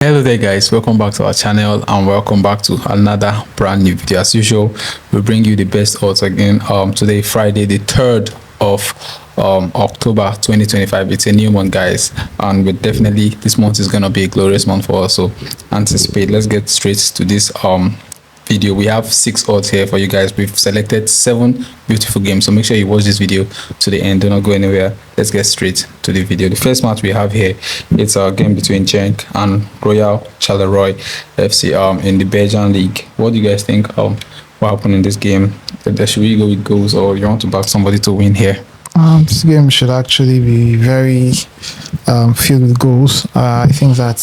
Hello there guys, welcome back to our channel and welcome back to another brand new video. As usual, we bring you the best odds again. Today Friday the 3rd of October 2025. It's a new month guys, and we definitely, this month is gonna be a glorious month for us, so anticipate. Let's get straight to this video. We have 6 odds here for you guys. We've selected 7 beautiful games, so make sure you watch this video to the end. Do not go anywhere. Let's get straight to the video. The first match we have here, it's a game between Gent and Royal Charleroi FC in the Belgian league. What do you guys think what happened in this game? Should we go with goals, or you want to back somebody to win here? This game should actually be very filled with goals. I think that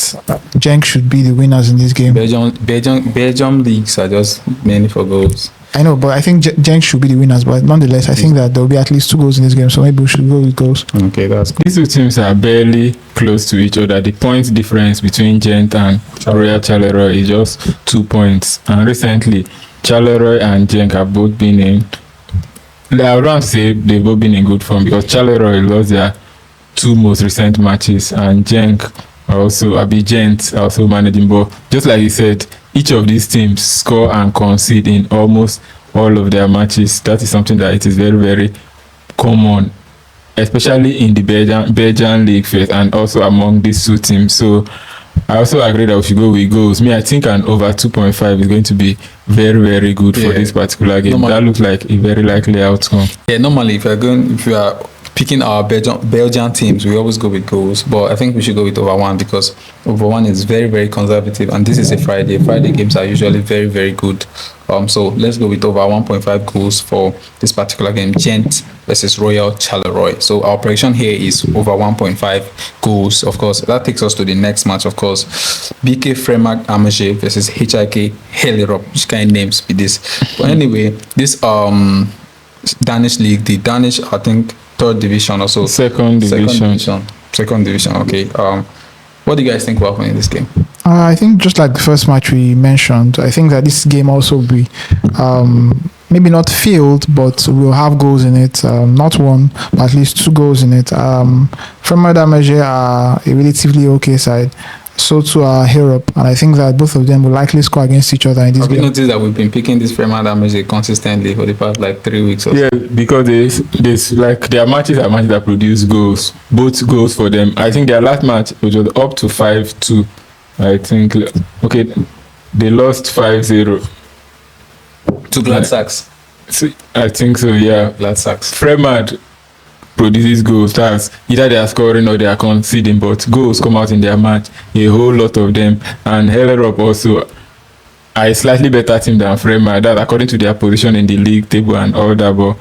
Gent should be the winners in this game. Belgium leagues are just mainly for goals. I know, but I think Gent should be the winners. But nonetheless, I think that there will be at least 2 goals in this game. So maybe we should go with goals. Okay, that's good. These two teams are barely close to each other. The point difference between Gent and Royal Charleroi is just 2 points. And recently, Charleroi and Gent have both been in. I would say they've both been in good form, because Charleroi lost their 2 most recent matches, and Gent are also managing. But just like you said, each of these teams score and concede in almost all of their matches. That is something that it is very, very common, especially in the Belgian league first, and also among these 2 teams. So I also agree that we should go with goals. I think an over 2.5 is going to be very, very good for this particular game. That looks like a very likely outcome. Yeah, normally if you are picking our Belgian teams, we always go with goals, but I think we should go with over 1, because over 1 is very, very conservative, and this is a Friday. Friday games are usually very, very good. So let's go with over 1.5 goals for this particular game, Gent versus Royal Charleroi. So our prediction here is over 1.5 goals. Of course, that takes us to the next match. Of course, BK Frem versus HIK Hellerup. Which kind of names be this? But anyway, this Danish league, the Danish, I think 3rd division or so. Second division. Okay. What do you guys think will happen in this game? I think just like the first match we mentioned, I think that this game also will be maybe not filled, but we'll have goals in it. Not 1, but at least 2 goals in it. Frem are a relatively okay side. So too are Hellerup, and I think that both of them will likely score against each other in this game. Have you noticed that we've been picking this Frem consistently for the past 3 weeks or so? Yeah, because there's like their matches are matches that produce goals, both goals for them. I think their last match, which was up to 5-2, I think. Okay, they lost 5-0 to Gladsax. I think so, yeah. Gladsax. Frem produces goals. That's either they are scoring or they are conceding, but goals come out in their match, a whole lot of them. And Hellerup also are a slightly better team than Frem, that according to their position in the league table and all that. But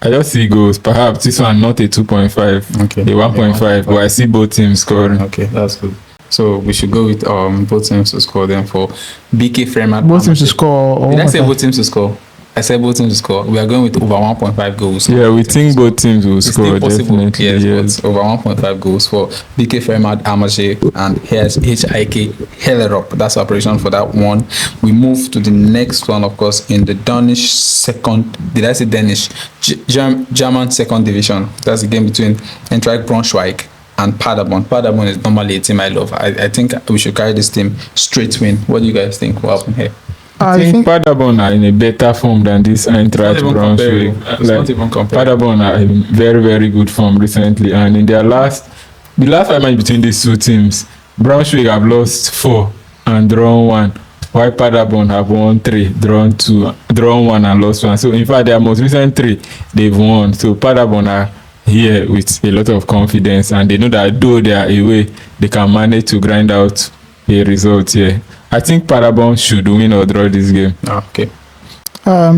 I just see goals. Perhaps this one not a 2.5, okay, a 1.5, but I see both teams scoring. Okay, that's good. So we should go with both teams to score then for BK Frem. Both teams to score. Did I say both teams to score? I said both teams to score. We are going with over 1.5 goals. Yeah, we think both teams will score, definitely. Yes, but over 1.5 goals for BK Frem and here's HIK Hellerup. That's our prediction for that one. We move to the next one, of course, in the Danish second. Did I say Danish? German second division. That's the game between Braunschweig and Paderborn. Paderborn is normally a team I love. I think we should carry this team straight win. What do you guys think will happen here? I think Paderborn are in a better form than this Braunschweig. Paderborn are in very, very good form recently, and in the last 5 matches between these 2 teams, Braunschweig have lost 4 and drawn 1, while Paderborn have won 3, drawn 2, drawn 1 and lost 1. So in fact, their most recent 3 they've won. So Paderborn are here with a lot of confidence, and they know that though they are away, they can manage to grind out a result here. I think Paderborn should win or draw this game. Okay.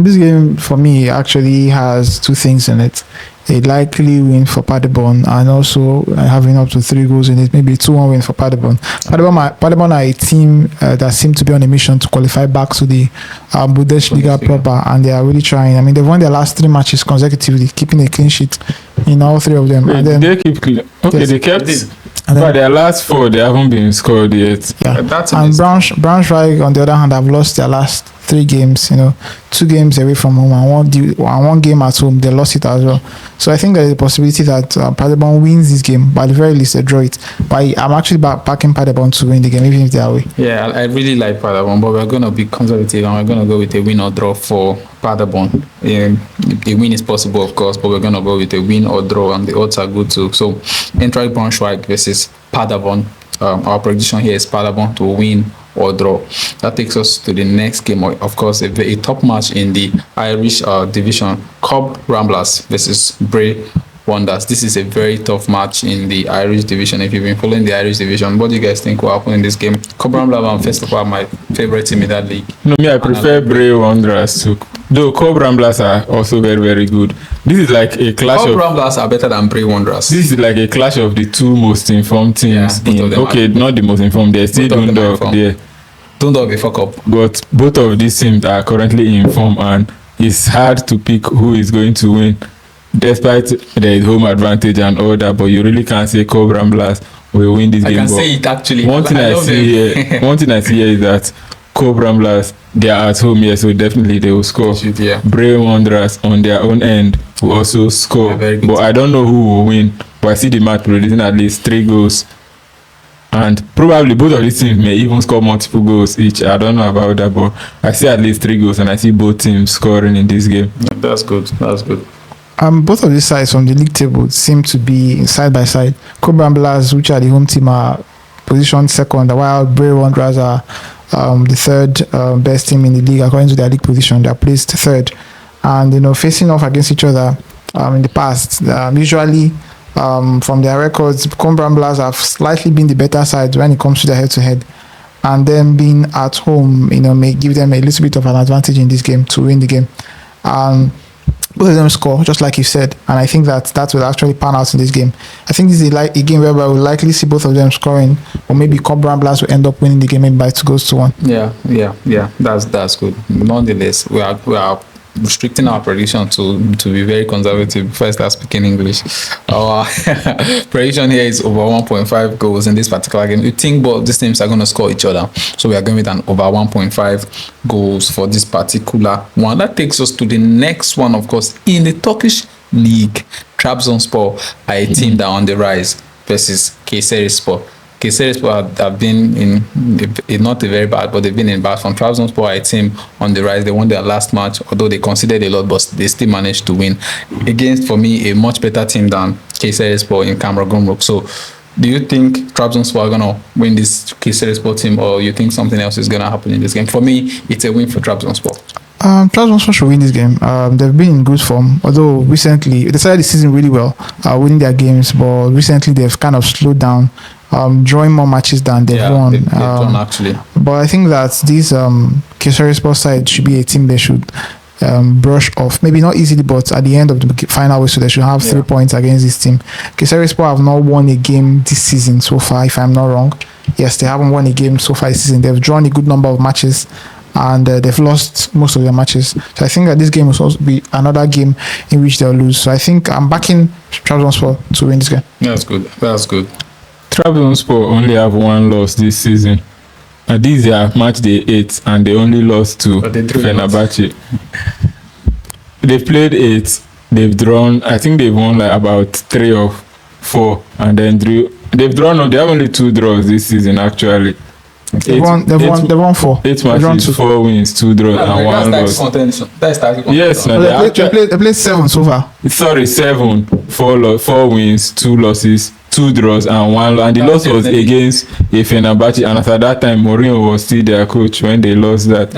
This game for me actually has 2 things in it. A likely win for Paderborn, and also having up to 3 goals in it. Maybe 2-1 win for Paderborn. Paderborn are a team that seem to be on a mission to qualify back to the Bundesliga proper, and they are really trying. I mean, they've won their last 3 matches consecutively, keeping a clean sheet in all 3 of them. Wait, and then they keep clean. Okay, yes, they kept. But their last 4, they haven't been scored yet. Yeah, and Braunschweig, on the other hand, have lost their last 3 games, 2 games away from home and one game at home. They lost it as well. So I think there is a possibility that Paderborn wins this game, but at the very least they draw it. But I'm actually backing Paderborn to win the game, even if they are away. Yeah, I really like Paderborn, but we're going to be conservative and we're going to go with a win or draw for Paderborn. The win is possible, of course, but we're going to go with a win or draw, and the odds are good too. So, Eintracht Braunschweig versus Paderborn. Our prediction here is Paderborn to win or draw. That takes us to the next game, of course, a top match in the Irish division. Cobh Ramblers versus Bray Wonders. This is a very tough match in the Irish division. If you've been following the Irish division, what do you guys think will happen in this game? Cobh Ramblers, first of all, my favorite team in that league. No, me, I prefer Bray Wanderers too. Though Cobh Ramblers are also very, very good. This is like a clash Cobh Ramblers are better than Bray Wanderers. This is like a clash of the two most informed teams. Yeah, not the most informed. There's still Dundalk there. Dundalk, fuck up. But both of these teams are currently informed, and it's hard to pick who is going to win, despite the home advantage and all that. But you really can't say Cobh Ramblers will win this game. I can say it actually. One thing I see here is that Cobh Ramblers, they are at home here, so definitely they will score. Bray Wanderers on their own end will also score. But I don't know who will win. But I see the match producing at least 3 goals. And probably both of these teams may even score multiple goals each. I don't know about that, but I see at least 3 goals, and I see both teams scoring in this game. That's good. Both of these sides from the league table seem to be side by side. Cobh Ramblers, which are the home team, are positioned second, while Bray Wanderers are the third best team in the league according to their league position. They are placed third, and facing off against each other in the past. Usually, from their records, Cobh Ramblers have slightly been the better side when it comes to their head-to-head, and then being at home, may give them a little bit of an advantage in this game to win the game. Both of them score, just like you said, and I think that will actually pan out in this game. I think this is a game where we'll likely see both of them scoring, or maybe Cobh Ramblers will end up winning the game maybe by 2-1. Yeah. That's good. Nonetheless, we are restricting our prediction to be very conservative before I start speaking English. Our prediction here is over 1.5 goals in this particular game. You think both these teams are going to score each other, so we are going with an over 1.5 goals for this particular one. That takes us to the next one, of course, in the Turkish league. Trabzonspor are a team that are on the rise versus Kayserispor. Kayserispor have been in not a very bad, but they've been in bad form. Trabzonspor are a team on the rise. They won their last match, although they conceded a lot, but they still managed to win against, for me, a much better team than Kayserispor in Kayserispor. So, do you think Trabzonspor are gonna win this Kayserispor team, or you think something else is gonna happen in this game? For me, it's a win for Trabzonspor. Trabzonspor should win this game. They've been in good form, although recently they started the season really well, winning their games, but recently they've kind of slowed down. Drawing more matches than they've won. They've won actually. But I think that this Kayserispor side should be a team they should brush off. Maybe not easily, but at the end of the final whistle, they should have 3 points against this team. Kayserispor have not won a game this season so far, if I'm not wrong. Yes, they haven't won a game so far this season. They've drawn a good number of matches, and they've lost most of their matches. So I think that this game will also be another game in which they'll lose. So I think I'm backing Trabzonspor to win this game. That's good. Trabzonspor only have 1 loss this season. And these are match day 8, and they only lost to Fenerbahce. They've played 8. They've drawn. I think they've won like about 3 or 4, and then drew. They've drawn. No, they have only 2 draws this season actually. They've won 4. 8 matches, 4 wins, 2 draws, and 1 loss. Yes, they played 7 so far. Sorry, 7. 4 wins, 2 losses, 2 draws, and 1 loss. And the loss was against a Fenerbahce, and at that time Mourinho was still their coach when they lost that.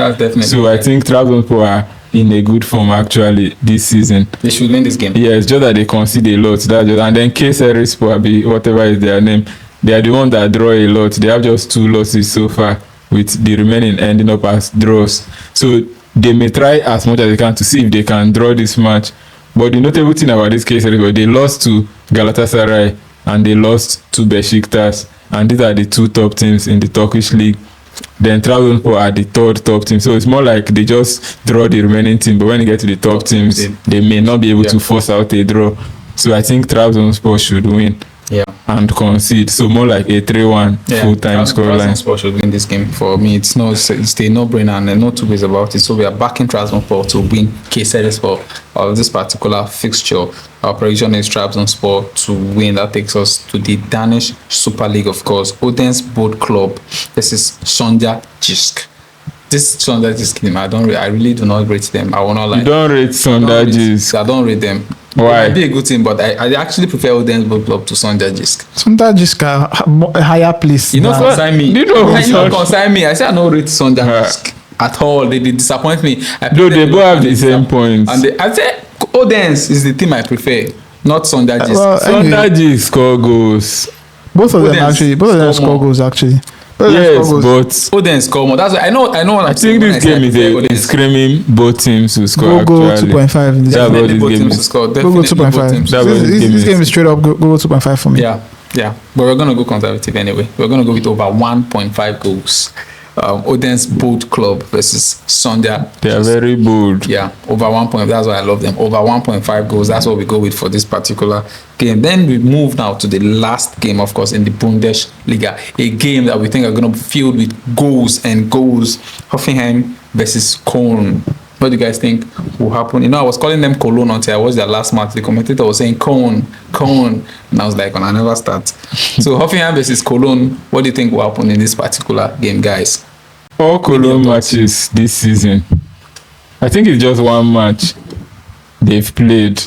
So I think Trabzonspor are in a good form actually this season. They should win this game. Yeah, it's just that they concede a lot. And then Kayserispor, whatever is their name, they are the ones that draw a lot. They have just 2 losses so far, with the remaining ending up as draws. So they may try as much as they can to see if they can draw this match. But the notable thing about this case is they lost to Galatasaray and they lost to Besiktas, and these are the 2 top teams in the Turkish league. Then Trabzonspor are the 3rd top team. So it's more like they just draw the remaining team, but when you get to the top teams, they may not be able to force out a draw. So I think Trabzonspor should win. Yeah. and concede. So more like a 3-1 full-time scoreline. Trabzonspor should win this game. For me, it's a no-brainer and no two ways about it. So we are backing Trabzonspor to win Kayserispor of this particular fixture. Our prediction is Trabzonspor to win. That takes us to the Danish Super League, of course. Odense Boat Club versus Sonderjyske. This Sonderjyske team, I really do not rate them. I will not lie. You don't rate Sonderjyske? I don't rate them. Why? It might be a good team, but I actually prefer Odense Boat Club to Sonderjyske. Sonderjyske a higher place. You know, consign me. You know, consign me. I say I don't rate Sonderjyske at all. They disappoint me. Though they both have the same points. And I say Odense is the team I prefer, not Sonderjyske. Sonderjyske score goals. Both of them score goals actually. Yes, but Odense score more. That's what I know. I think this game is screaming both teams to score. Go 2.5 in this game. Definitely both teams to score. Go 2.5. This game is straight up go 2.5 for me. Yeah. But we're gonna go conservative anyway. We're gonna go with over 1.5 goals. Odense Boat Club versus Sonderjyske. They are very bold. Yeah, over 1 point. That's why I love them. Over 1.5 goals. That's what we go with for this particular game. Then we move now to the last game, of course, in the Bundesliga. A game that we think are going to be filled with goals and goals. Hoffenheim versus Cologne. What do you guys think will happen? You know, I was calling them Cologne until I watched their last match. The commentator was saying Cologne. And I was like, I never start. So Hoffenheim versus Cologne, what do you think will happen in this particular game, guys? All Cologne matches this season, I think it's just one match they've played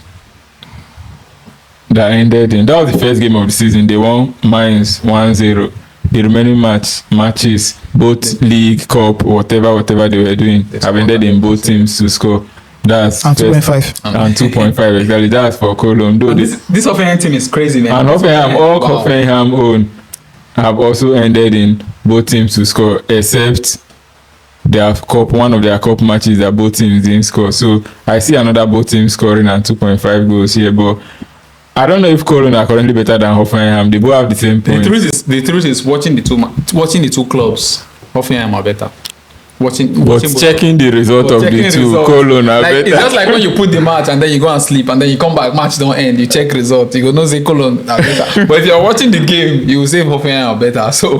that ended in. That was the first game of the season. They won Mainz 1-0. The remaining matches, both league, cup, whatever they were doing, have ended in both teams to score. That's and 2.5. And 2.5 exactly. That's for Cologne. This Hoffenheim team is crazy, man. And Hoffenheim own have also ended in both teams to score, except their cup. One of their cup matches that both teams didn't score. So I see another both teams scoring and 2.5 goals here, but I don't know if Cologne are currently better than Hoffenheim. They both have the same points. The truth is watching the two clubs, Hoffenheim are better. Checking the result of the two, Cologne are better. It's just like when you put the match and then you go and sleep and then you come back, match don't end, you check result, you go no say Cologne are better. But if you're watching the game, you will say Hoffenheim are better. So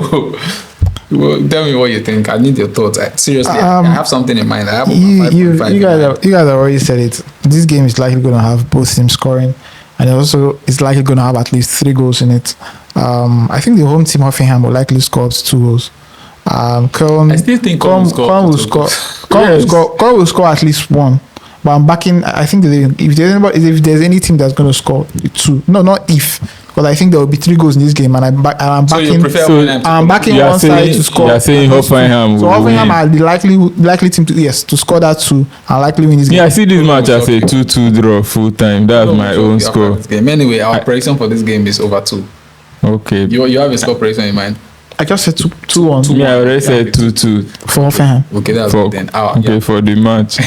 tell me what you think. I need your thoughts. Seriously, I have something in mind. I have you guys have already said it. This game is likely going to have both teams scoring, and also it's likely going to have at least 3 goals in it. I think the home team Hoffenheim will likely score 2 goals. Cologne, I still think Cologne will score at least 1. But I'm backing. I think if there's any team that's going to score 2, no, not if, but I think there will be 3 goals in this game, and I'm backing. I'm backing one side to score. You're saying Hoffenheim. So Hoffenheim are the likely team to score that 2 and likely win this game. Yeah, I see this match as a 2-2 draw full time. That's my own score. Anyway, our prediction for this game is over 2. Okay. You have a score prediction in mind? I just said 2-1. Yeah, I already said 2-2 for Hoffenheim. Okay, that's good then. For the match.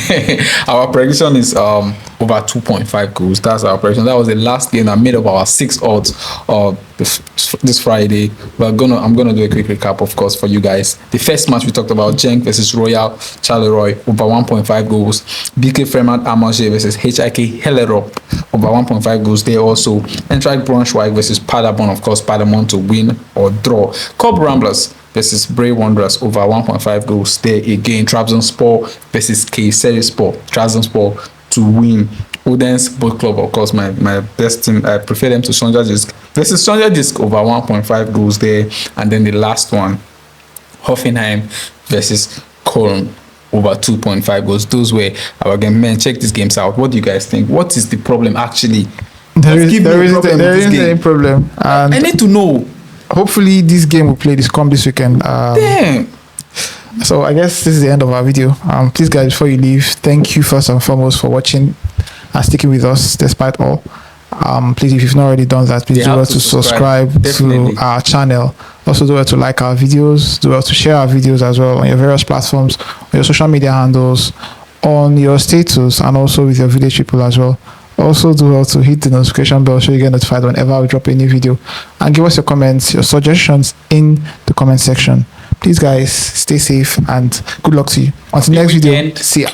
Our prediction is over 2.5 goals. That's our prediction. That was the last game that made up our 6 odds this Friday. I'm gonna do a quick recap, of course, for you guys. The first match we talked about, Gent versus Royal Charleroi, over 1.5 goals. BK Frem versus HIK Hellerup, over 1.5 goals there also. Eintracht Braunschweig versus Paderborn, of course, Paderborn to win or draw. Cobh Ramblers versus Bray Wanderers, over 1.5 goals there again. Trabzonspor versus Kayserispor, Trabzonspor to win. Odense Boat Club, of course, my best team. I prefer them to Sonderjyske versus Sonderjyske, over 1.5 goals there. And then the last one, Hoffenheim versus Cologne, over 2.5 goals. Those were our game. Man, check these games out. What do you guys think? What is the problem actually? There isn't any problem. And I need to know. Hopefully this game will play this weekend. Damn. So I guess this is the end of our video. Please guys, before you leave, thank you first and foremost for watching and sticking with us despite all. Please, if you've not already done that, please do well to subscribe to our channel. Also do well to like our videos, do well to share our videos as well on your various platforms, on your social media handles, on your status, and also with your village people as well. Also do well to hit the notification bell so you get notified whenever we drop a new video, and give us your comments, your suggestions in the comment section. Please guys, stay safe and good luck to you. Until next video, see ya.